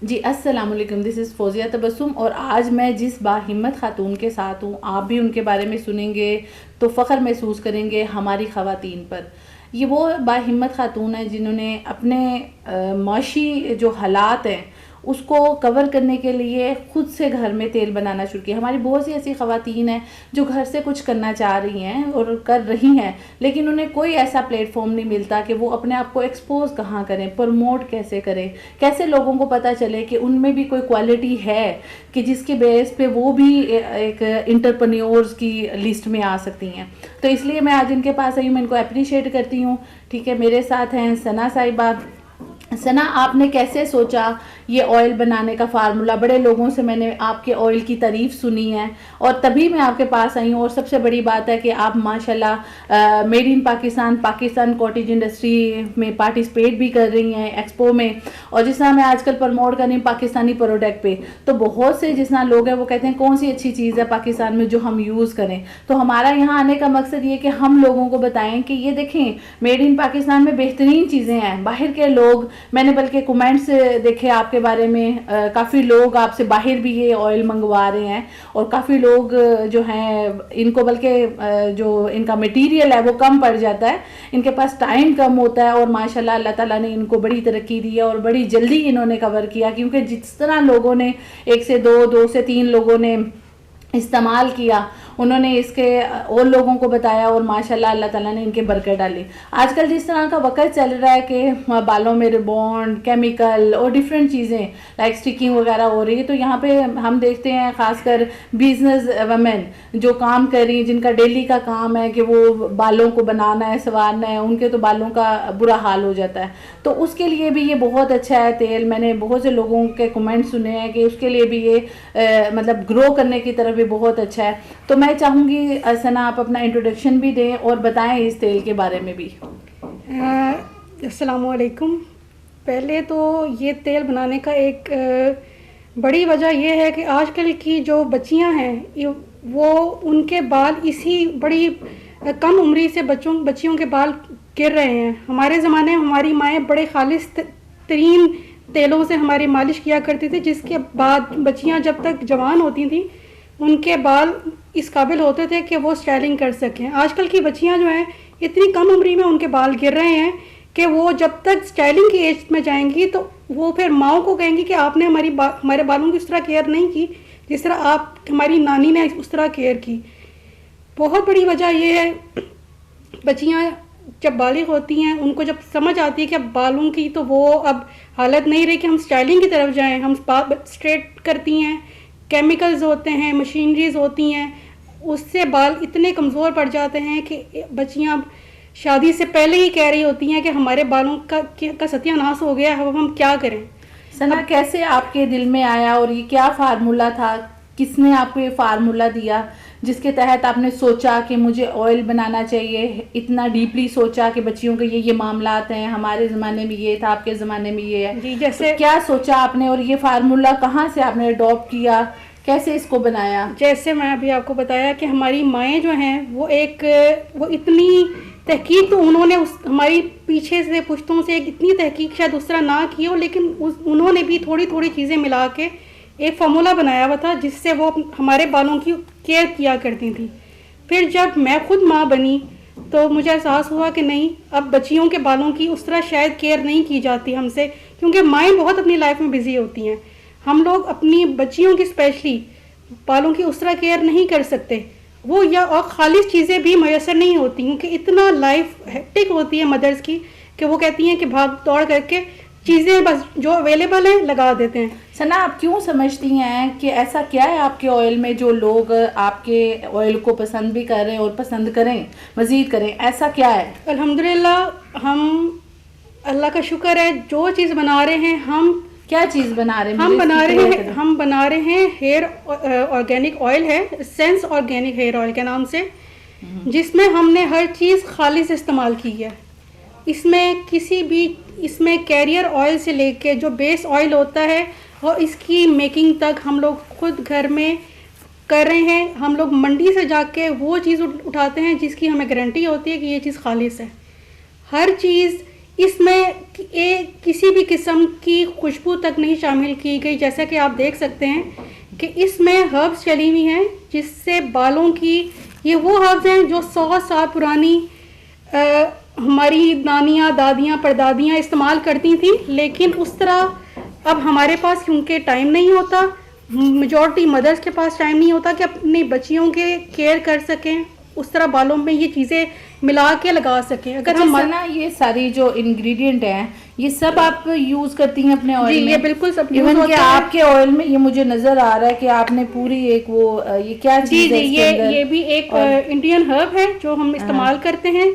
जी अस्सलाम वालेकुम, this is फ़ौज़िया Tabassum. और आज मैं जिस बाहिम्मत ख़ातून के साथ हूँ, आप भी उनके बारे में सुनेंगे तो फ़ख्र महसूस करेंगे हमारी ख़वातीन पर। ये वो बाहिम्मत ख़ातून है जिन्होंने अपने माशी जो हालात हैं उसको कवर करने के लिए ख़ुद से घर में तेल बनाना शुरू किया। हमारी बहुत सी ऐसी ख़वातीन हैं जो घर से कुछ करना चाह रही हैं और कर रही हैं, लेकिन उन्हें कोई ऐसा प्लेटफॉर्म नहीं मिलता कि वो अपने आप को एक्सपोज कहाँ करें, प्रमोट कैसे करें, कैसे लोगों को पता चले कि उनमें भी कोई क्वालिटी है कि जिसके बेस पे वो भी एक इंटरप्रेन्योर्स की लिस्ट में आ सकती हैं। तो इसलिए मैं आज इनके पास आई हूँ, मैं इनको अप्रिशिएट करती हूँ। ठीक है, मेरे साथ हैं सना साहिबा। सना, आपने कैसे सोचा ये ऑयल बनाने का फार्मूला? बड़े लोगों से मैंने आपके ऑयल की तारीफ़ सुनी है और तभी मैं आपके पास आई हूँ। और सबसे बड़ी बात है कि आप माशाल्लाह made in Pakistan, Pakistan cottage industry में पार्टिसिपेट भी कर रही हैं एक्सपो में। और जिस तरह मैं आजकल प्रमोट कर रही हूँ पाकिस्तानी प्रोडक्ट पे, तो बहुत से जिस तरह लोग हैं वो कहते हैं कौन सी अच्छी चीज़ है पाकिस्तान में जो हम यूज़ करें। तो हमारा यहाँ आने का मकसद ये कि हम लोगों को बताएं कि ये देखें, मेड इन पाकिस्तान में बेहतरीन चीज़ें हैं। बाहर के लोग, मैंने बल्कि कमेंट्स देखे आपके बारे में, काफ़ी लोग आपसे बाहर भी ये ऑयल मंगवा रहे हैं और काफ़ी लोग जो हैं इनको बल्कि जो इनका मटेरियल है वो कम पड़ जाता है, इनके पास टाइम कम होता है। और माशाल्लाह अल्लाह ताला ने इनको बड़ी तरक्की दी है और बड़ी जल्दी इन्होंने कवर किया, क्योंकि जिस तरह लोगों ने एक से दो, दो से तीन लोगों ने इस्तेमाल किया, उन्होंने इसके और लोगों को बताया और माशाल्लाह अल्लाह ताला ने इनके बरकत डाली। आजकल जिस तरह का वक़्त चल रहा है कि बालों में रिबॉन्ड, केमिकल और डिफरेंट चीज़ें लाइक स्टिकिंग वगैरह हो रही है, तो यहाँ पे हम देखते हैं ख़ासकर बिजनेस वमेन जो काम कर रही हैं, जिनका डेली का काम है कि वो बालों को बनाना है, संवारना है, उनके तो बालों का बुरा हाल हो जाता है। तो उसके लिए भी ये बहुत अच्छा है तेल। मैंने बहुत से लोगों के कमेंट सुने हैं कि उसके लिए भी ये मतलब ग्रो करने की तरफ भी बहुत अच्छा है। तो मैं चाहूँगी सना आप अपना इंट्रोडक्शन भी दें और बताएं इस तेल के बारे में भी। अस्सलाम वालेकुम। पहले तो ये तेल बनाने का एक बड़ी वजह यह है कि आजकल की जो बच्चियां हैं वो उनके बाल इसी बड़ी कम उम्री से बच्चियों के बाल गिर रहे हैं। हमारे ज़माने में हमारी माएँ बड़े खालिस तरीन तेलों से हमारी मालिश किया करती थी, जिसके बाद बच्चियां जब तक जवान होती थी उनके बाल इस काबिल होते थे कि वो स्टाइलिंग कर सकें। आजकल की बच्चियां जो हैं इतनी कम उम्री में उनके बाल गिर रहे हैं कि वो जब तक स्टाइलिंग की एज में जाएंगी तो वो फिर माओ को कहेंगी कि आपने हमारे बालों की उस तरह केयर नहीं की जिस तरह आप हमारी नानी ने उस तरह केयर की। बहुत बड़ी वजह यह है, बच्चियाँ जब बालिग होती हैं उनको जब समझ आती है कि अब बालों की तो वो अब हालत नहीं रही कि हम स्टाइलिंग की तरफ जाएं, हम स्ट्रेट करती हैं, केमिकल्स होते हैं, मशीनरीज होती हैं, उससे बाल इतने कमज़ोर पड़ जाते हैं कि बच्चियाँ शादी से पहले ही कह रही होती हैं कि हमारे बालों का सत्यानाश हो गया है, अब हम क्या करें। सना, कैसे आपके दिल में आया और ये क्या फार्मूला था? किसने आपको ये फार्मूला दिया जिसके तहत आपने सोचा कि मुझे ऑयल बनाना चाहिए? इतना डीपली सोचा कि बच्चियों के ये मामलात हैं, हमारे ज़माने में ये था, आपके ज़माने में ये है जी। जैसे तो क्या सोचा आपने और ये फार्मूला कहाँ से आपने अडॉप्ट किया, कैसे इसको बनाया? जैसे मैं अभी आपको बताया कि हमारी माएँ जो हैं वो इतनी तहकीक तो उन्होंने हमारी पीछे से पुश्तों से इतनी तहकीक शायद उस तरह ना की हो, लेकिन उन्होंने भी थोड़ी थोड़ी चीज़ें मिला के एक फार्मूला बनाया हुआ था जिससे वो हमारे बालों की केयर किया करती थी। फिर जब मैं खुद माँ बनी तो मुझे एहसास हुआ कि नहीं, अब बच्चियों के बालों की उस तरह शायद केयर नहीं की जाती हमसे, क्योंकि माएँ बहुत अपनी लाइफ में बिजी होती हैं। हम लोग अपनी बच्चियों की स्पेशली बालों की उस तरह केयर नहीं कर सकते, वो या और खालिश चीज़ें भी मैसर नहीं होती क्योंकि इतना लाइफ हेक्टिक होती है मदर्स की कि वो कहती हैं कि भाग दौड़ करके चीज़ें बस जो अवेलेबल है लगा देते हैं। सना, आप क्यों समझती हैं कि ऐसा क्या है आपके ऑयल में जो लोग आपके ऑयल को पसंद भी कर रहे हैं और पसंद करें, मज़ीद करें, ऐसा क्या है? अल्हम्दुलिल्लाह, हम अल्लाह का शुक्र है जो चीज़ बना रहे हैं, हम क्या चीज़ बना रहे हैं? हम बना रहे हैं हेयर ऑर्गेनिक ऑयल है, सेंस ऑर्गेनिक हेयर ऑयल के नाम से, जिसमें हमने हर चीज़ खालिस इस्तेमाल की है। इसमें कैरियर ऑयल से लेके जो बेस ऑयल होता है और इसकी मेकिंग तक हम लोग खुद घर में कर रहे हैं। हम लोग मंडी से जाके वो चीज़ उठाते हैं जिसकी हमें गारंटी होती है कि ये चीज़ खालिस है। हर चीज़ इसमें किसी भी किस्म की खुशबू तक नहीं शामिल की गई। जैसा कि आप देख सकते हैं कि इसमें हर्ब्स चली हुई हैं जिससे बालों की, ये वो हर्ब्स हैं जो 100 साल पुरानी हमारी नानियाँ, दादियाँ, परदादियाँ इस्तेमाल करती थी, लेकिन उस तरह अब हमारे पास क्योंकि टाइम नहीं होता, मेजॉरिटी मदर्स के पास टाइम नहीं होता कि अपनी बच्चियों के केयर कर सकें, उस तरह बालों में ये चीज़ें मिला के लगा सकें। अगर हम ना ये सारी जो इंग्रेडिएंट हैं ये सब आप यूज करती हैं अपने ऑयल में? ये बिल्कुल सब यूज होता है। आपके ऑयल में ये मुझे नजर आ रहा है कि आपने पूरी एक वो ये क्या चीज है? ये भी एक इंडियन हर्ब है जो हम इस्तेमाल करते हैं,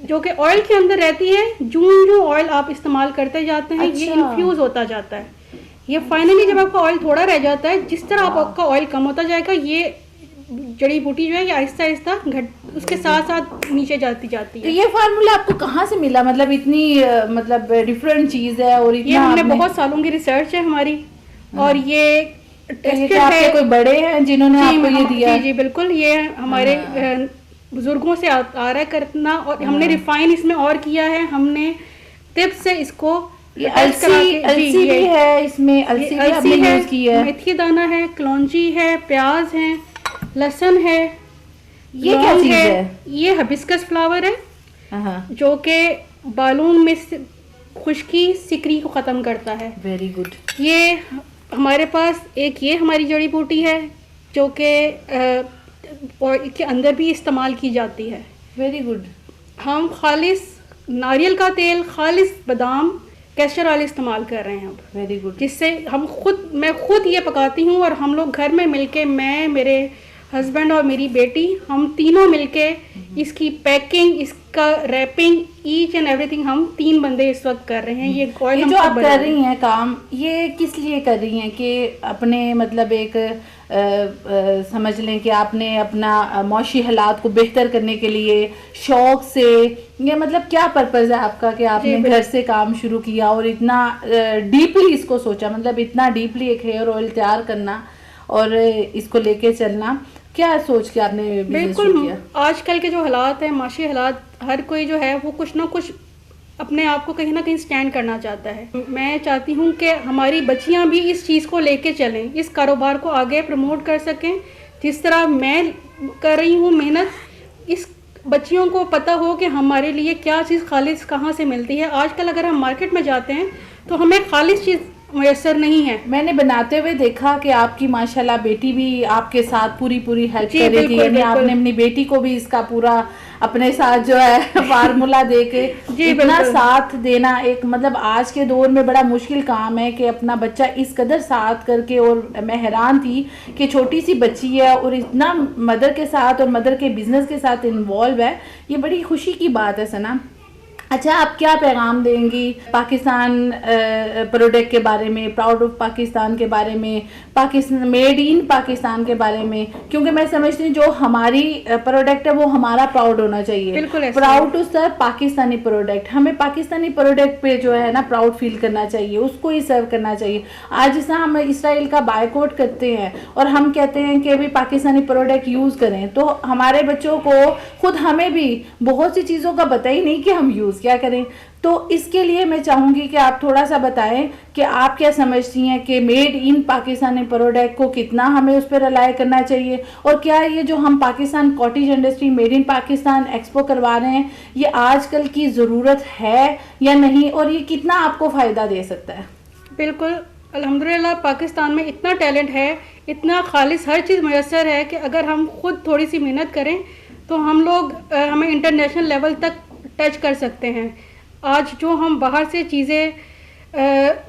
जो कि ऑयल के अंदर रहती है। जो ऑयल आप इस्तेमाल करते जाते हैं ये इन्फ्यूज होता जाता है। ये फाइनली जब आपका ऑयल थोड़ा रह जाता है, जिस तरह आपका ऑयल कम होता जाएगा, ये जड़ी बूटी जो है ये आहिस्ता आहिस्ता उसके साथ साथ नीचे जाती है। तो ये फार्मूला आपको कहाँ से मिला? मतलब इतनी मतलब डिफरेंट चीज है और ये हमने बहुत सालों की रिसर्च है हमारी, और ये आपके कोई बड़े हैं जिन्होंने आपको ये दिया? जी बिल्कुल, ये हमारे बुजुर्गों से आ रहा है करना, और हमने रिफाइन इसमें और किया है, हमने टिप से इसको अलसी भी है इसमें, अलसी है, यूज की है, मेथी दाना है, कलौंजी है, प्याज है, लहसुन है। ये क्या चीज है? ये हिबिस्कस फ्लावर है जो कि बालों में खुश्की, सिकरी को ख़त्म करता है। Very good. ये हमारे पास एक ये हमारी जड़ी बूटी है जो कि और के अंदर भी इस्तेमाल की जाती है। Very good. हम खालिस नारियल का तेल, खालिस बादाम, कैस्टर ऑयल इस्तेमाल कर रहे हैं अब। Very good. जिससे मैं खुद ये पकाती हूँ, और हम लोग घर में मिलके, मैं, मेरे हस्बैंड और मेरी बेटी, हम तीनों मिलके इसकी पैकिंग, इसका रैपिंग, ईच एंड एवरीथिंग हम 3 बंदे इस वक्त कर रहे हैं। ये ऑयल जो आप कर रही हैं काम, ये किस लिए कर रही हैं? कि अपने मतलब एक समझ लें कि आपने अपना मौशी हालात को बेहतर करने के लिए शौक से, ये मतलब क्या पर्पज़ है आपका कि आपने घर से काम शुरू किया और इतना डीपली इसको सोचा? मतलब इतना डीपली एक हेयर ऑयल तैयार करना और इसको लेके चलना, क्या सोच के आपने बिजनेस शुरू किया? आजकल के जो हालात हैं, माशी हालात, हर कोई जो है वो कुछ ना कुछ अपने आप को कहीं ना कहीं स्टैंड करना चाहता है। मैं चाहती हूँ कि हमारी बच्चियाँ भी इस चीज़ को लेके चलें, इस कारोबार को आगे प्रमोट कर सकें। जिस तरह मैं कर रही हूँ मेहनत, इस बच्चियों को पता हो कि हमारे लिए क्या चीज़ खालिस कहाँ से मिलती है। आजकल अगर हम मार्केट में जाते हैं तो हमें खालिस चीज़ मुयसर नहीं है। मैंने बनाते हुए देखा कि आपकी माशाल्लाह बेटी भी आपके साथ पूरी हेल्प कर रही थी, यानी आपने अपनी बेटी को भी इसका पूरा अपने साथ जो है फार्मूला दे के इतना साथ देना, एक मतलब आज के दौर में बड़ा मुश्किल काम है कि अपना बच्चा इस कदर साथ करके, और मैं हैरान थी कि छोटी सी बच्ची है और इतना मदर के साथ और मदर के बिजनेस के साथ इन्वॉल्व है। ये बड़ी खुशी की बात है सना। अच्छा, आप क्या पैगाम देंगी पाकिस्तान प्रोडक्ट के बारे में, प्राउड ऑफ पाकिस्तान के बारे में, पाकिस्तान मेड इन पाकिस्तान के बारे में? क्योंकि मैं समझती हूँ जो हमारी प्रोडक्ट है वो हमारा प्राउड होना चाहिए। बिल्कुल, proud to serve Pakistani product. हमें पाकिस्तानी प्रोडक्ट पे जो है ना प्राउड फील करना चाहिए, उसको ही सर्व करना चाहिए। आज जैसा हम इसराइल का बायकॉट करते हैं और हम कहते हैं कि अभी पाकिस्तानी प्रोडक्ट यूज़ करें, तो हमारे बच्चों को खुद हमें भी बहुत सी चीज़ों का पता ही नहीं कि हम यूज़ क्या करें। तो इसके लिए मैं चाहूँगी कि आप थोड़ा सा बताएं कि आप क्या समझती हैं कि मेड इन पाकिस्तानी प्रोडक्ट को कितना हमें उस पर रिलाय करना चाहिए, और क्या ये जो हम Pakistan cottage industry made in Pakistan expo करवा रहे हैं ये आजकल की ज़रूरत है या नहीं, और ये कितना आपको फ़ायदा दे सकता है? बिल्कुल, अल्हम्दुलिल्लाह पाकिस्तान में इतना टैलेंट है, इतना खालिस हर चीज़ मैसर है कि अगर हम खुद थोड़ी सी मेहनत करें तो हम लोग हमें इंटरनेशनल लेवल तक टच कर सकते हैं। आज जो हम बाहर से चीज़ें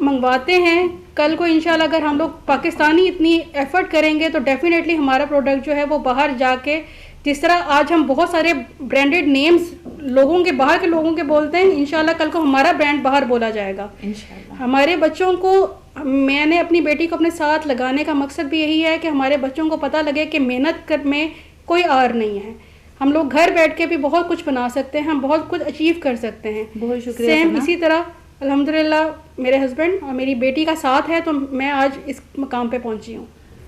मंगवाते हैं, कल को इंशाल्लाह अगर हम लोग पाकिस्तानी इतनी एफर्ट करेंगे तो डेफिनेटली हमारा प्रोडक्ट जो है वो बाहर जाके, जिस तरह आज हम बहुत सारे ब्रांडेड नेम्स लोगों के, बाहर के लोगों के बोलते हैं, इंशाल्लाह कल को हमारा ब्रांड बाहर बोला जाएगा इंशाल्लाह। हमारे बच्चों को, मैंने अपनी बेटी को अपने साथ लगाने का मकसद भी यही है कि हमारे बच्चों को पता लगे कि मेहनत में कोई आर नहीं है। हम लोग घर बैठ के भी बहुत कुछ बना सकते हैं, हम बहुत कुछ अचीव कर सकते हैं। बहुत शुक्रिया। सेम इसी तरह अल्हम्दुलिल्लाह मेरे हस्बैंड और मेरी बेटी का साथ है तो मैं आज इस मकाम पे पहुंची हूँ।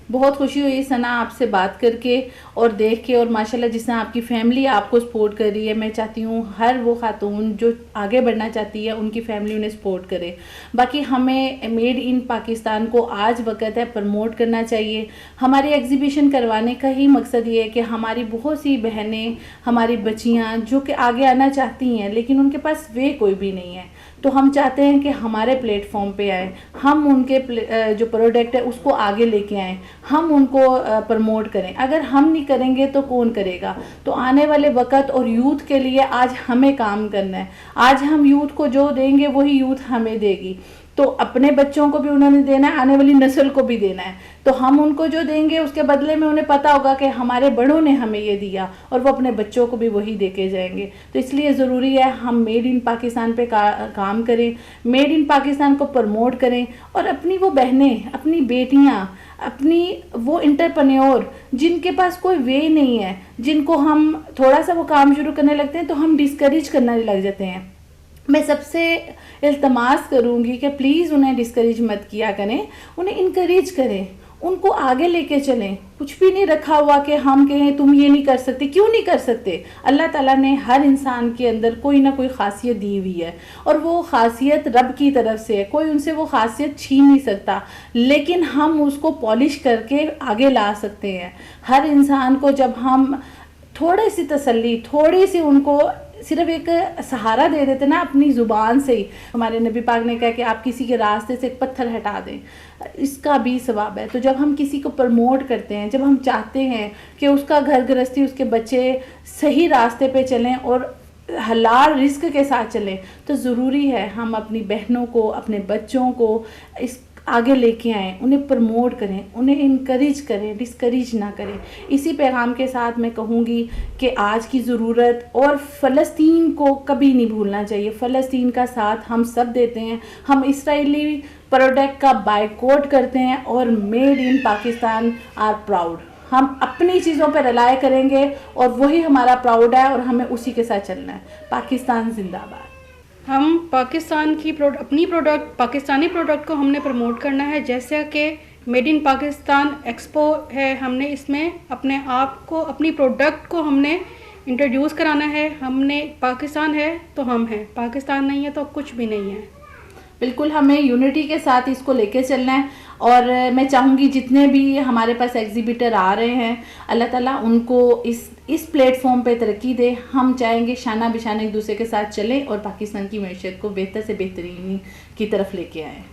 बहुत खुशी हुई सना आपसे बात करके और देख के, और माशाल्लाह जिस तरह आपकी फैमिली आपको सपोर्ट कर रही है, मैं चाहती हूँ हर वो खातून जो आगे बढ़ना चाहती है उनकी फैमिली उन्हें सपोर्ट करे। बाकी हमें मेड इन पाकिस्तान को आज वक्त है प्रमोट करना चाहिए। हमारी एग्जीबिशन करवाने का ही मकसद ये है कि हमारी बहुत सी बहनें, हमारी बच्चियाँ जो कि आगे आना चाहती हैं लेकिन उनके पास वे कोई भी नहीं है, तो हम चाहते हैं कि हमारे प्लेटफॉर्म पे आए, हम उनके जो प्रोडक्ट है उसको आगे लेके आएँ, हम उनको प्रमोट करें। अगर हम नहीं करेंगे तो कौन करेगा? तो आने वाले वक्त और यूथ के लिए आज हमें काम करना है। आज हम यूथ को जो देंगे वही यूथ हमें देगी। तो अपने बच्चों को भी उन्होंने देना है, आने वाली नस्ल को भी देना है। तो हम उनको जो देंगे उसके बदले में उन्हें पता होगा कि हमारे बड़ों ने हमें ये दिया, और वो अपने बच्चों को भी वही दे के जाएंगे। तो इसलिए ज़रूरी है हम मेड इन पाकिस्तान पे काम करें, मेड इन पाकिस्तान को प्रमोट करें, और अपनी वो बहनें, अपनी बेटियाँ, अपनी वो इंटरप्रेन्योर जिनके पास कोई वे नहीं है, जिनको हम थोड़ा सा वो काम शुरू करने लगते हैं तो हम डिस्करेज करने लग जाते हैं, मैं सबसे इल्तमास करूँगी कि प्लीज़ उन्हें डिस्करेज मत किया करें, उन्हें इनकरेज करें, उनको आगे लेके चलें। कुछ भी नहीं रखा हुआ कि हम कहें तुम ये नहीं कर सकते। क्यों नहीं कर सकते? अल्लाह ताला ने हर इंसान के अंदर कोई ना कोई ख़ासियत दी हुई है, और वो ख़ासियत रब की तरफ से है, कोई उनसे वो ख़ासियत छीन नहीं सकता, लेकिन हम उसको पॉलिश करके आगे ला सकते हैं। हर इंसान को जब हम थोड़ी सी तसल्ली, थोड़ी सी उनको सिर्फ एक सहारा दे देते ना अपनी ज़ुबान से ही, हमारे नबी पाक ने कहा कि आप किसी के रास्ते से एक पत्थर हटा दें, इसका भी सवाब है। तो जब हम किसी को प्रमोट करते हैं, जब हम चाहते हैं कि उसका घर गृहस्थी, उसके बच्चे सही रास्ते पे चलें और हलाल रिस्क के साथ चलें, तो ज़रूरी है हम अपनी बहनों को, अपने बच्चों को इस आगे लेके आएँ, उन्हें प्रमोट करें, उन्हें इनकरेज करें, डिस्करेज ना करें। इसी पैगाम के साथ मैं कहूँगी कि आज की ज़रूरत, और फ़लस्तीन को कभी नहीं भूलना चाहिए। फ़लस्तीन का साथ हम सब देते हैं, हम इसराइली प्रोडक्ट का बायकॉट करते हैं, और made in Pakistan are proud. हम अपनी चीज़ों पर रिलाय करेंगे और वही हमारा प्राउड है, और हमें उसी के साथ चलना है। पाकिस्तान जिंदाबाद। हम पाकिस्तान की अपनी प्रोडक्ट, पाकिस्तानी प्रोडक्ट को हमने प्रमोट करना है। जैसे कि मेड इन पाकिस्तान एक्सपो है, हमने इसमें अपने आप को, अपनी प्रोडक्ट को हमने इंट्रोड्यूस कराना है। हमने पाकिस्तान है तो हम हैं, पाकिस्तान नहीं है तो कुछ भी नहीं है। बिल्कुल हमें यूनिटी के साथ इसको लेके चलना है, और मैं चाहूँगी जितने भी हमारे पास एग्जीबिटर आ रहे हैं, अल्लाह ताला उनको इस प्लेटफॉर्म पे तरक्की दे। हम चाहेंगे शाना बिशाना एक दूसरे के साथ चलें और पाकिस्तान की मैशत को बेहतर से बेहतरीन की तरफ लेके आएँ।